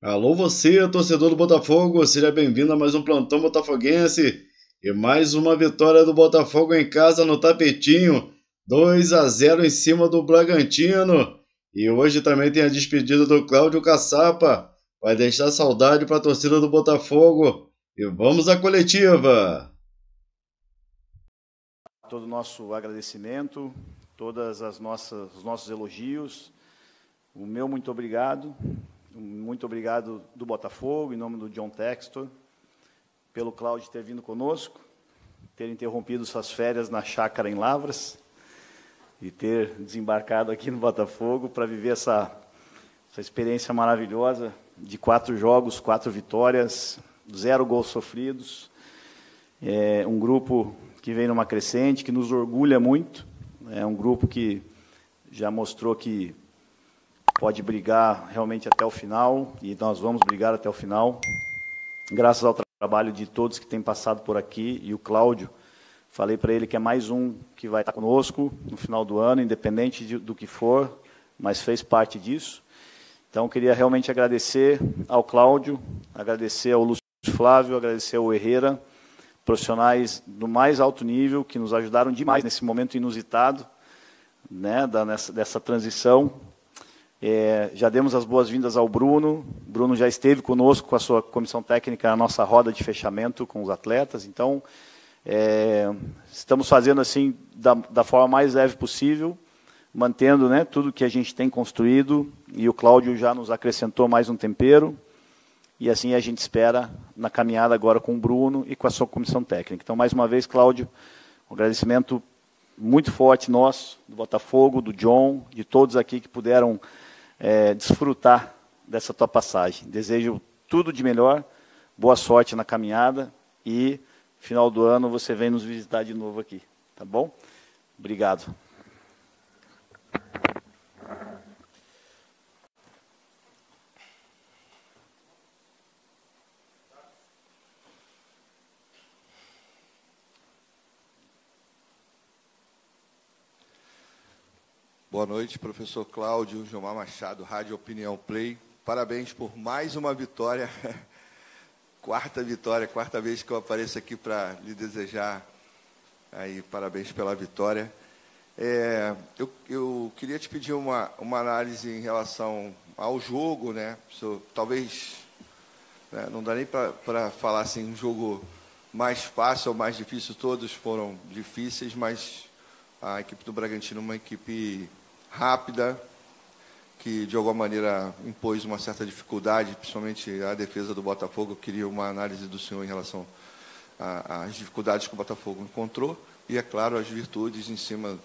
Alô você, torcedor do Botafogo, seja bem-vindo a mais um Plantão Botafoguense e mais uma vitória do Botafogo em casa no tapetinho, 2-0 em cima do Bragantino. E hoje também tem a despedida do Cláudio Caçapa, vai deixar saudade para a torcida do Botafogo. E vamos à coletiva! Todo o nosso agradecimento, todas os nossos elogios, o meu muito obrigado do Botafogo, em nome do John Textor, pelo Cláudio ter vindo conosco, ter interrompido suas férias na chácara em Lavras e ter desembarcado aqui no Botafogo para viver essa experiência maravilhosa de 4 jogos, 4 vitórias, 0 gols sofridos, um grupo que vem numa crescente, que nos orgulha muito, é um grupo que já mostrou que pode brigar realmente até o final, e nós vamos brigar até o final, graças ao trabalho de todos que têm passado por aqui, e o Cláudio, falei para ele que é mais um que vai estar conosco no final do ano, independente do que for, mas fez parte disso. Então, queria realmente agradecer ao Cláudio, agradecer ao Lúcio Flávio, agradecer ao Herrera, profissionais do mais alto nível, que nos ajudaram demais nesse momento inusitado, né, dessa transição. Já demos as boas-vindas ao Bruno. O Bruno já esteve conosco com a sua comissão técnica na nossa roda de fechamento com os atletas. Então, estamos fazendo assim da forma mais leve possível, mantendo, né, tudo que a gente tem construído. E o Cláudio já nos acrescentou mais um tempero. E assim a gente espera na caminhada agora com o Bruno e com a sua comissão técnica. Então, mais uma vez, Cláudio, um agradecimento muito forte nosso, do Botafogo, do John, de todos aqui que puderam desfrutar dessa tua passagem. Desejo tudo de melhor, boa sorte na caminhada e, final do ano, você vem nos visitar de novo aqui, tá bom? Obrigado. Boa noite, professor Cláudio, Gilmar Machado, Rádio Opinião Play. Parabéns por mais uma vitória, quarta vez que eu apareço aqui para lhe desejar aí, parabéns pela vitória. Eu queria te pedir uma análise em relação ao jogo, né? Talvez, né, não dá nem para falar assim, um jogo mais fácil ou mais difícil, todos foram difíceis, mas a equipe do Bragantino é uma equipe rápida, que de alguma maneira impôs uma certa dificuldade, principalmente a defesa do Botafogo. Eu queria uma análise do senhor em relação às dificuldades que o Botafogo encontrou e, é claro, as virtudes em cima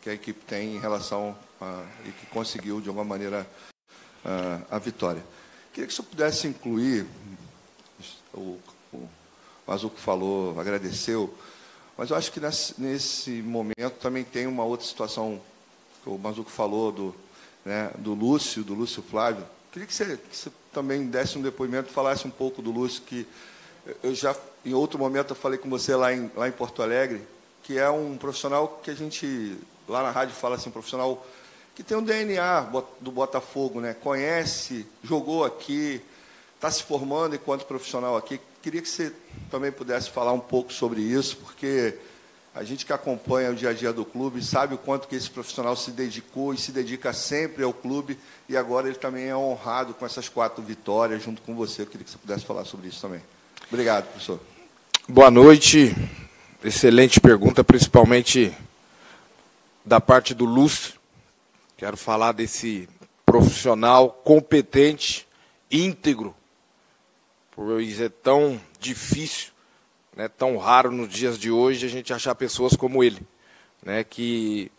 que a equipe tem em relação e que conseguiu, de alguma maneira, a vitória. Queria que o senhor pudesse incluir, o Mazuco falou, agradeceu, mas eu acho que nesse momento também tem uma outra situação, que o Mazuco falou, do Lúcio Flávio. Queria que você também desse um depoimento, falasse um pouco do Lúcio, que eu já, em outro momento, eu falei com você lá em Porto Alegre, que é um profissional que a gente, lá na rádio, fala assim, um profissional que tem um DNA do Botafogo, né? Conhece, jogou aqui, está se formando enquanto profissional aqui. Queria que você também pudesse falar um pouco sobre isso, porque a gente que acompanha o dia a dia do clube sabe o quanto que esse profissional se dedicou e se dedica sempre ao clube, e agora ele também é honrado com essas 4 vitórias junto com você. Eu queria que você pudesse falar sobre isso também. Obrigado, professor. Boa noite. Excelente pergunta, principalmente da parte do Lúcio. Quero falar desse profissional competente, íntegro, pois é tão difícil, né, tão raro nos dias de hoje a gente achar pessoas como ele, né, que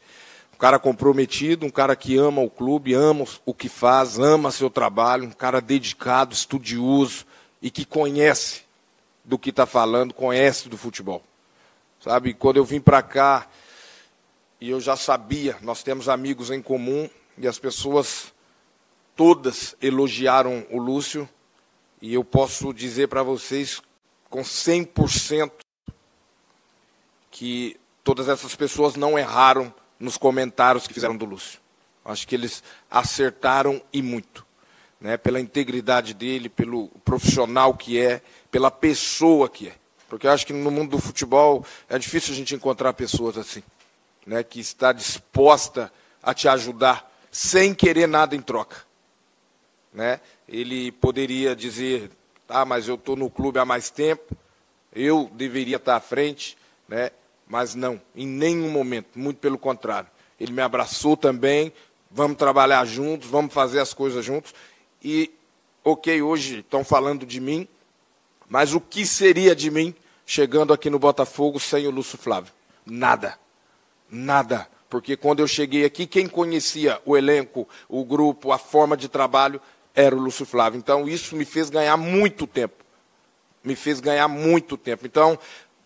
um cara comprometido, um cara que ama o clube, ama o que faz, ama seu trabalho, um cara dedicado, estudioso e que conhece do que está falando, conhece do futebol. Sabe, quando eu vim para cá e eu já sabia, nós temos amigos em comum e as pessoas todas elogiaram o Lúcio, e eu posso dizer para vocês com 100% que todas essas pessoas não erraram nos comentários que fizeram do Lúcio. Acho que eles acertaram e muito. né, pela integridade dele, pelo profissional que é, pela pessoa que é. Porque eu acho que no mundo do futebol é difícil a gente encontrar pessoas assim, né, que está disposta a te ajudar sem querer nada em troca. Né? Ele poderia dizer, mas eu estou no clube há mais tempo, eu deveria estar à frente, né? Mas não, em nenhum momento, muito pelo contrário. Ele me abraçou também, vamos trabalhar juntos, vamos fazer as coisas juntos. E, ok, hoje estão falando de mim, mas o que seria de mim chegando aqui no Botafogo sem o Lúcio Flávio? Nada, nada. Porque quando eu cheguei aqui, quem conhecia o elenco, o grupo, a forma de trabalho, era o Lúcio Flávio. Então, isso me fez ganhar muito tempo. Me fez ganhar muito tempo. Então,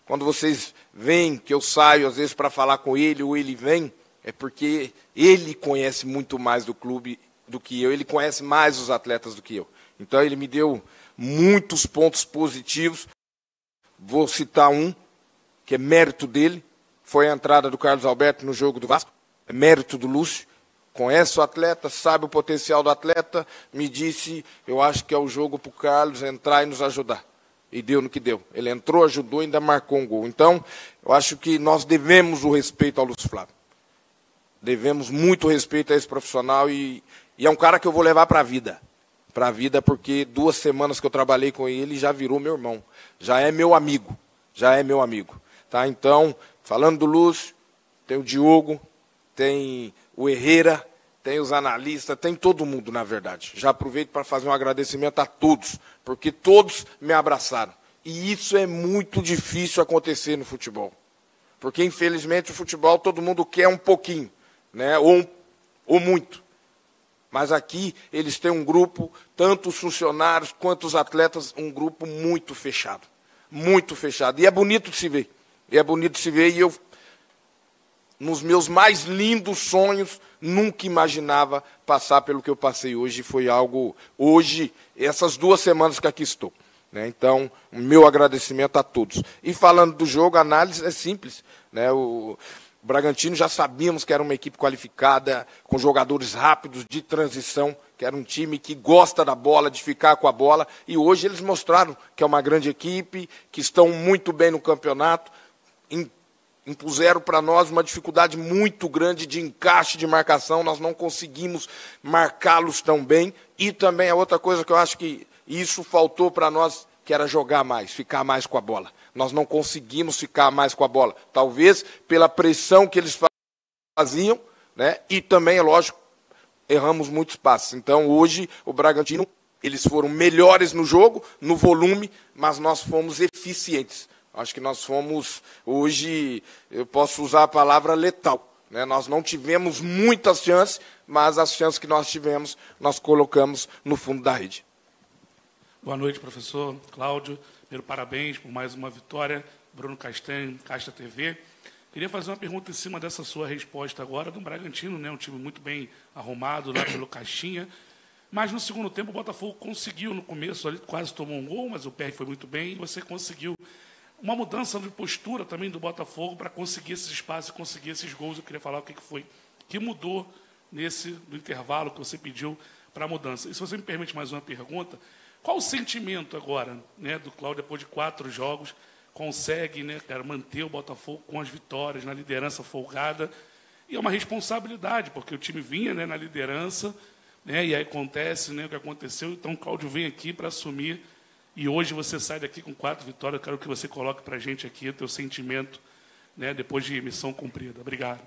quando vocês veem que eu saio, às vezes, para falar com ele, ou ele vem, é porque ele conhece muito mais do clube do que eu, ele conhece mais os atletas do que eu. Então, ele me deu muitos pontos positivos. Vou citar um, que é mérito dele, foi a entrada do Carlos Alberto no jogo do Vasco, é mérito do Lúcio. Conhece o atleta, sabe o potencial do atleta, me disse, eu acho que é o jogo para o Carlos entrar e nos ajudar. E deu no que deu. Ele entrou, ajudou e ainda marcou um gol. Então, eu acho que nós devemos o respeito ao Lúcio Flávio. Devemos muito respeito a esse profissional e é um cara que eu vou levar para a vida. Para a vida, porque 2 semanas que eu trabalhei com ele já virou meu irmão. Já é meu amigo. Já é meu amigo. Tá? Então, falando do Lúcio, tem o Diogo, tem o Herrera, tem os analistas, tem todo mundo, na verdade. Já aproveito para fazer um agradecimento a todos, porque todos me abraçaram. E isso é muito difícil acontecer no futebol. Porque, infelizmente, o futebol todo mundo quer um pouquinho, né? ou muito. Mas aqui eles têm um grupo, tanto os funcionários quanto os atletas, um grupo muito fechado. Muito fechado. E é bonito de se ver. E eu, nos meus mais lindos sonhos, nunca imaginava passar pelo que eu passei hoje. Foi algo, hoje, essas 2 semanas que aqui estou. Né? Então, o meu agradecimento a todos. E falando do jogo, a análise é simples. Né? O Bragantino já sabíamos que era uma equipe qualificada, com jogadores rápidos, de transição, que era um time que gosta da bola, de ficar com a bola. E hoje eles mostraram que é uma grande equipe, que estão muito bem no campeonato. Impuseram para nós uma dificuldade muito grande de encaixe de marcação, nós não conseguimos marcá-los tão bem. E também a outra coisa que eu acho que isso faltou para nós, que era jogar mais, ficar mais com a bola. Nós não conseguimos ficar mais com a bola, talvez pela pressão que eles faziam, né? E também, é lógico, erramos muitos passes. Então, hoje, o Bragantino, eles foram melhores no jogo, no volume, mas nós fomos eficientes. Acho que nós fomos, hoje, eu posso usar a palavra letal. Né? Nós não tivemos muitas chances, mas as chances que nós tivemos, nós colocamos no fundo da rede. Boa noite, professor Cláudio. Primeiro, parabéns por mais uma vitória. Bruno Castanho, Casta TV. Queria fazer uma pergunta em cima dessa sua resposta agora do Bragantino, né? Um time muito bem arrumado lá pelo Caixinha. Mas no segundo tempo o Botafogo conseguiu, no começo, ali, quase tomou um gol, mas o PR foi muito bem e você conseguiu uma mudança de postura também do Botafogo para conseguir esses espaços e conseguir esses gols. Eu queria falar o que foi que mudou no intervalo que você pediu para a mudança. E se você me permite mais uma pergunta, qual o sentimento agora, né, do Cláudio, depois de 4 jogos, consegue, né, cara, manter o Botafogo com as vitórias, na liderança folgada, e é uma responsabilidade, porque o time vinha, né, na liderança, né, e aí acontece, né, o que aconteceu, então o Cláudio vem aqui para assumir. E hoje você sai daqui com 4 vitórias. Eu quero que você coloque para a gente aqui o teu sentimento, né, depois de missão cumprida. Obrigado.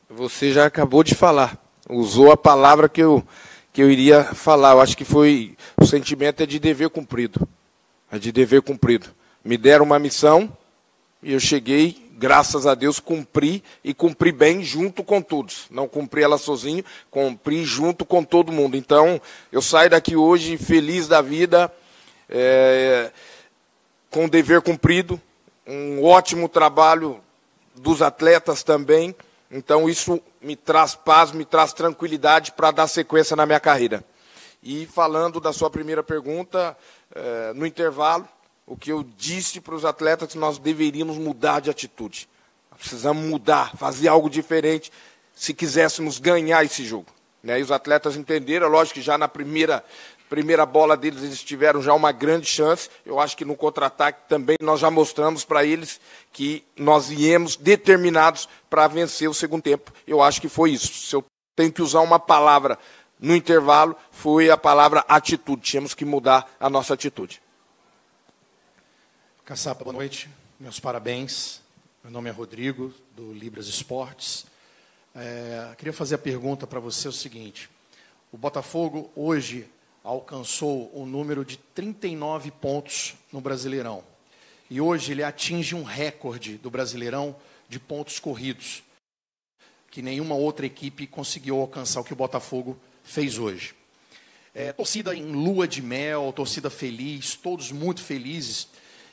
Você já acabou de falar. Usou a palavra que eu iria falar. Eu acho que o sentimento é de dever cumprido. É de dever cumprido. Me deram uma missão e eu cheguei, graças a Deus, cumpri e cumpri bem junto com todos. Não cumpri ela sozinho, cumpri junto com todo mundo. Então, eu saio daqui hoje feliz da vida, com o dever cumprido, um ótimo trabalho dos atletas também. Então, isso me traz paz, me traz tranquilidade para dar sequência na minha carreira. E falando da sua primeira pergunta, no intervalo, o que eu disse para os atletas que nós deveríamos mudar de atitude. Precisamos mudar, fazer algo diferente se quiséssemos ganhar esse jogo. Né? E os atletas entenderam, lógico que já na primeira primeira bola deles, eles tiveram já uma grande chance. Eu acho que no contra-ataque também nós já mostramos para eles que nós viemos determinados para vencer o segundo tempo. Eu acho que foi isso. Se eu tenho que usar uma palavra no intervalo, foi a palavra atitude. Tínhamos que mudar a nossa atitude. Caçapa, boa noite. Meus parabéns. Meu nome é Rodrigo, do Libras Esportes. Queria fazer a pergunta para você o seguinte. O Botafogo hoje alcançou o número de 39 pontos no Brasileirão. E hoje ele atinge um recorde do Brasileirão de pontos corridos, que nenhuma outra equipe conseguiu alcançar o que o Botafogo fez hoje. Torcida em lua de mel, torcida feliz, todos muito felizes.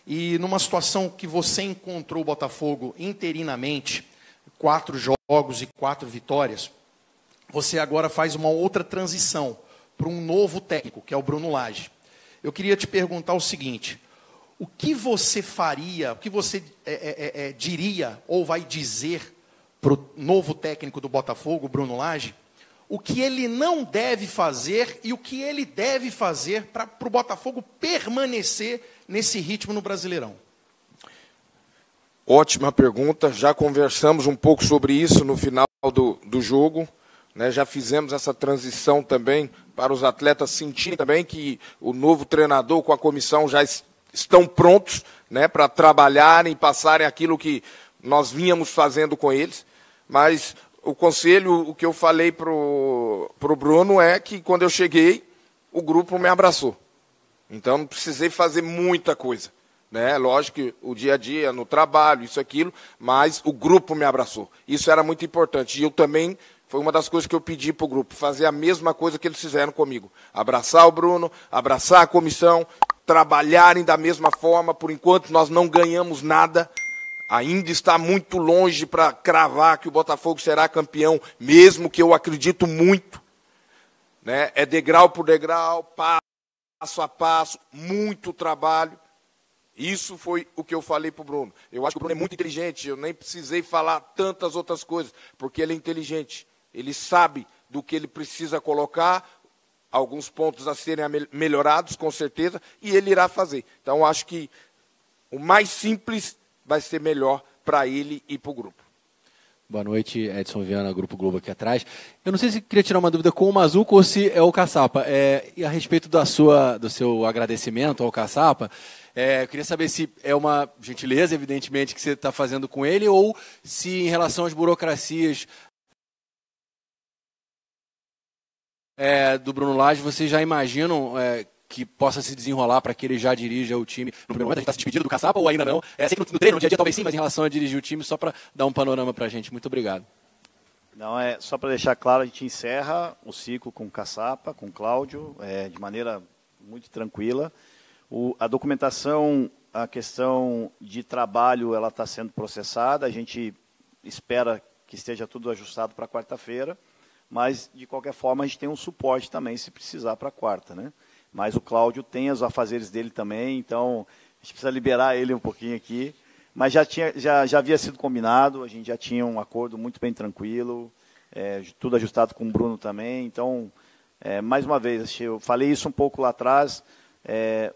E numa situação que você encontrou o Botafogo interinamente, 4 jogos e 4 vitórias, você agora faz uma outra transição para um novo técnico, que é o Bruno Lage. Eu queria te perguntar o seguinte, o que você faria, o que você diria ou vai dizer para o novo técnico do Botafogo, Bruno Lage, o que ele não deve fazer e o que ele deve fazer para o Botafogo permanecer nesse ritmo no Brasileirão? Ótima pergunta, já conversamos um pouco sobre isso no final do jogo, né? Já fizemos essa transição também para os atletas sentirem também que o novo treinador com a comissão já estão prontos, né, para trabalharem e passarem aquilo que nós vínhamos fazendo com eles, mas o conselho, o que eu falei para o Bruno é que quando eu cheguei, o grupo me abraçou. Então não precisei fazer muita coisa, né? Lógico que o dia a dia, no trabalho, isso, aquilo, mas o grupo me abraçou. Isso era muito importante. E eu também, foi uma das coisas que eu pedi para o grupo, fazer a mesma coisa que eles fizeram comigo. Abraçar o Bruno, abraçar a comissão, trabalharem da mesma forma. Por enquanto nós não ganhamos nada. Ainda está muito longe para cravar que o Botafogo será campeão, mesmo que eu acredito muito, né? É degrau por degrau, passo a passo, muito trabalho. Isso foi o que eu falei para o Bruno. Eu acho que o Bruno é muito inteligente, eu nem precisei falar tantas outras coisas, porque ele é inteligente. Ele sabe do que ele precisa colocar, alguns pontos a serem melhorados, com certeza, e ele irá fazer. Então, eu acho que o mais simples vai ser melhor para ele e para o grupo. Boa noite, Edson Viana, Grupo Globo aqui atrás. Eu não sei se queria tirar uma dúvida com o Mazzuco ou se é o Caçapa. E a respeito do seu agradecimento ao Caçapa, eu queria saber se é uma gentileza, evidentemente, que você está fazendo com ele, ou se em relação às burocracias do Bruno Lage, vocês já imaginam que possa se desenrolar para que ele já dirija o time. No primeiro momento, a gente está se despedindo do Caçapa ou ainda não? Sei que no treino, no dia a dia, talvez sim, mas em relação a dirigir o time, só para dar um panorama para a gente. Muito obrigado. Não, só para deixar claro, a gente encerra o ciclo com o Caçapa, com o Cláudio, de maneira muito tranquila. A documentação, a questão de trabalho, ela está sendo processada, a gente espera que esteja tudo ajustado para quarta-feira, mas, de qualquer forma, a gente tem um suporte também, se precisar, para quarta, né? Mas o Cláudio tem os afazeres dele também, então a gente precisa liberar ele um pouquinho aqui. Mas já havia sido combinado, a gente já tinha um acordo muito bem tranquilo, tudo ajustado com o Bruno também. Então, mais uma vez, eu falei isso um pouco lá atrás,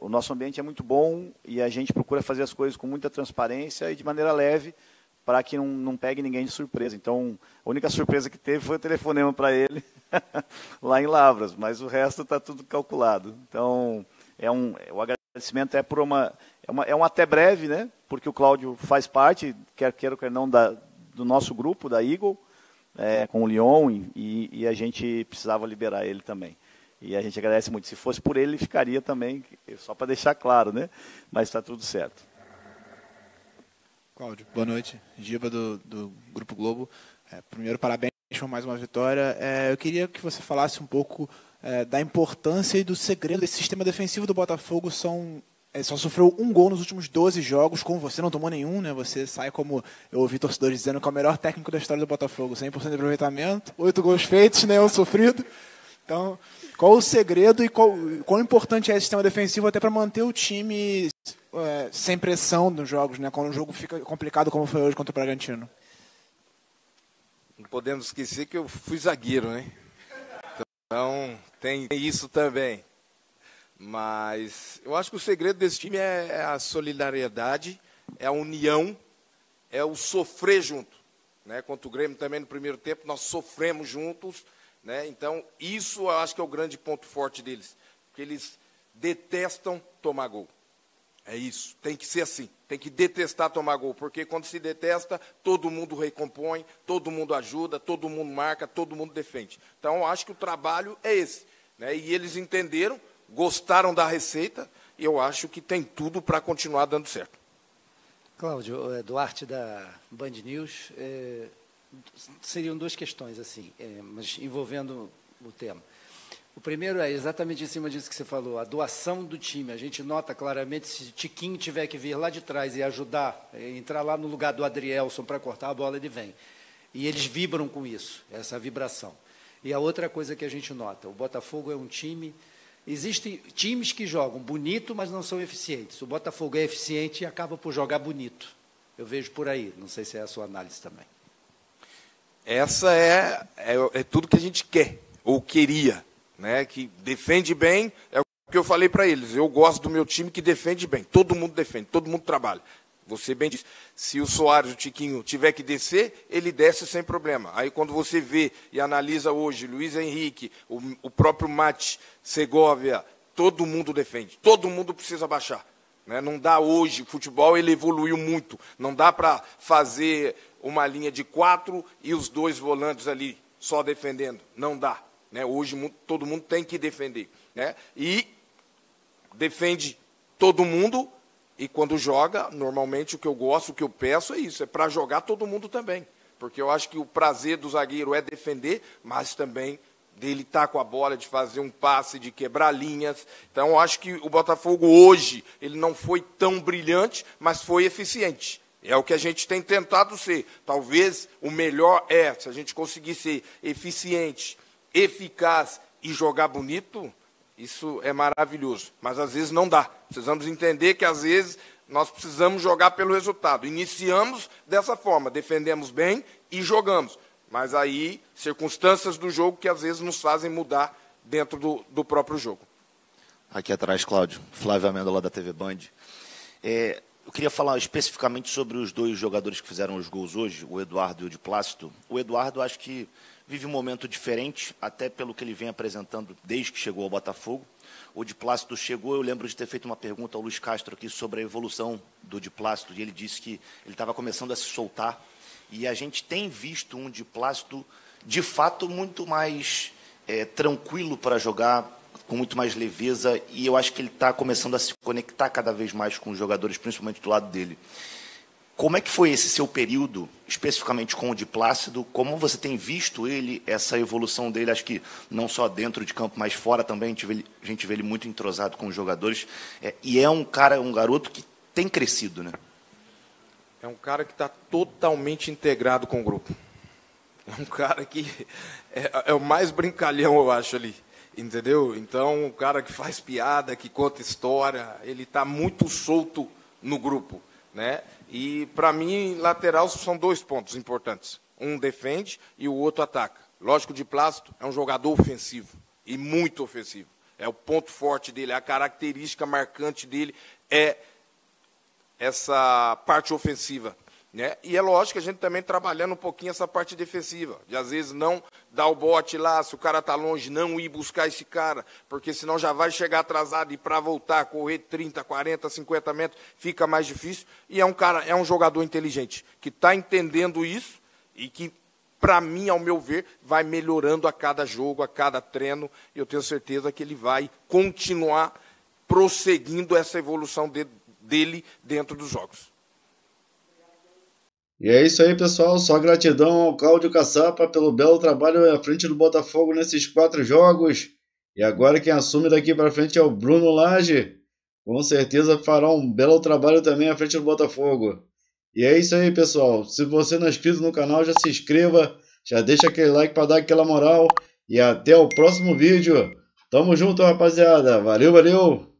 o nosso ambiente é muito bom e a gente procura fazer as coisas com muita transparência e de maneira leve, para que não pegue ninguém de surpresa. Então, a única surpresa que teve foi o telefonema para ele, lá em Lavras, mas o resto está tudo calculado. Então, o agradecimento por um até breve, né? Porque o Cláudio faz parte, quer queira ou quer não, do nosso grupo, da Eagle, com o Lyon, e a gente precisava liberar ele também. E a gente agradece muito. Se fosse por ele ficaria também, só para deixar claro, né? Mas está tudo certo. Cláudio, boa noite. Giba do Grupo Globo. Primeiro, parabéns por mais uma vitória. Eu queria que você falasse um pouco da importância e do segredo desse sistema defensivo do Botafogo. Só sofreu um gol nos últimos 12 jogos, como você não tomou nenhum, né? Você sai, como eu ouvi torcedores dizendo, que é o melhor técnico da história do Botafogo. 100% de aproveitamento, 8 gols feitos, nenhum sofrido. Então, qual o segredo e quão importante é esse sistema defensivo até para manter o time sem pressão nos jogos, né? Quando o jogo fica complicado, como foi hoje contra o Bragantino? Não podemos esquecer que eu fui zagueiro, né? Então, tem isso também. Mas eu acho que o segredo desse time é a solidariedade, é a união, é o sofrer junto. Né? Contra o Grêmio também no primeiro tempo, nós sofremos juntos. Né? Então, isso eu acho que é o grande ponto forte deles. Porque eles detestam tomar gol. É isso, tem que ser assim. Tem que detestar tomar gol, porque quando se detesta, todo mundo recompõe, todo mundo ajuda, todo mundo marca, todo mundo defende. Então, eu acho que o trabalho é esse. Né? E eles entenderam, gostaram da receita, e eu acho que tem tudo para continuar dando certo. Cláudio, Duarte da Band News, seriam duas questões, assim, mas envolvendo o tema. O primeiro é exatamente em cima disso que você falou, a doação do time. A gente nota claramente, se o Tiquinho tiver que vir lá de trás e ajudar, entrar lá no lugar do Adrielson para cortar a bola, ele vem. E eles vibram com isso, essa vibração. E a outra coisa que a gente nota, o Botafogo é um time... Existem times que jogam bonito, mas não são eficientes. O Botafogo é eficiente e acaba por jogar bonito. Eu vejo por aí, não sei se é a sua análise também. Essa é tudo que a gente quer, ou queria. Né, que defende bem, é o que eu falei para eles. Eu gosto do meu time que defende bem. Todo mundo defende, todo mundo trabalha. Você bem disse, se o Soares, o Tiquinho, tiver que descer, ele desce sem problema. Aí quando você vê e analisa hoje, Luiz Henrique, o próprio Mate, Segovia, todo mundo defende, todo mundo precisa baixar. Né? Não dá hoje, o futebol ele evoluiu muito. Não dá para fazer uma linha de 4 e os 2 volantes ali só defendendo. Não dá. Né? Hoje todo mundo tem que defender. Né? E defende todo mundo, e quando joga, normalmente o que eu gosto, o que eu peço é isso, é para jogar todo mundo também. Porque eu acho que o prazer do zagueiro é defender, mas também dele estar com a bola, de fazer um passe, de quebrar linhas. Então, eu acho que o Botafogo hoje, ele não foi tão brilhante, mas foi eficiente. É o que a gente tem tentado ser. Talvez o melhor se a gente conseguir ser eficiente, eficaz e jogar bonito, isso é maravilhoso. Mas às vezes não dá. Precisamos entender que às vezes nós precisamos jogar pelo resultado. Iniciamos dessa forma, defendemos bem e jogamos. Mas aí, circunstâncias do jogo que às vezes nos fazem mudar dentro do próprio jogo. Aqui atrás, Cláudio, Flávio Amêndola da TV Band. Eu queria falar especificamente sobre os 2 jogadores que fizeram os gols hoje, o Eduardo e o de Plácido. O Eduardo, acho que vive um momento diferente, até pelo que ele vem apresentando desde que chegou ao Botafogo. O de Plácido chegou, eu lembro de ter feito uma pergunta ao Luiz Castro aqui sobre a evolução do de Plácido, e ele disse que ele estava começando a se soltar, e a gente tem visto um de Plácido, de fato, muito mais tranquilo para jogar, com muito mais leveza, e eu acho que ele está começando a se conectar cada vez mais com os jogadores, principalmente do lado dele. Como é que foi esse seu período, especificamente com o de Plácido? Como você tem visto ele, essa evolução dele? Acho que não só dentro de campo, mas fora também, a gente vê ele muito entrosado com os jogadores. E é um garoto que tem crescido, né? É um cara que está totalmente integrado com o grupo. É um cara que é o mais brincalhão, eu acho, ali. Entendeu? Então, um cara que faz piada, que conta história, ele está muito solto no grupo. Né? E, para mim, lateral são 2 pontos importantes. Um defende e o outro ataca. Lógico, de Plácido é um jogador ofensivo, e muito ofensivo. É o ponto forte dele, a característica marcante dele é essa parte ofensiva. Né? E é lógico que a gente também trabalhando um pouquinho essa parte defensiva, de às vezes não dar o bote lá, se o cara está longe, não ir buscar esse cara, porque senão já vai chegar atrasado e para voltar, correr 30, 40, 50 metros, fica mais difícil. E é um jogador inteligente, que está entendendo isso e que, para mim, ao meu ver, vai melhorando a cada jogo, a cada treino, e eu tenho certeza que ele vai continuar prosseguindo essa evolução dele dentro dos jogos. E é isso aí, pessoal. Só gratidão ao Cláudio Caçapa pelo belo trabalho à frente do Botafogo nesses 4 jogos. E agora quem assume daqui para frente é o Bruno Lage. Com certeza fará um belo trabalho também à frente do Botafogo. E é isso aí, pessoal. Se você não é inscrito no canal, já se inscreva. Já deixa aquele like para dar aquela moral. E até o próximo vídeo. Tamo junto, rapaziada. Valeu, valeu.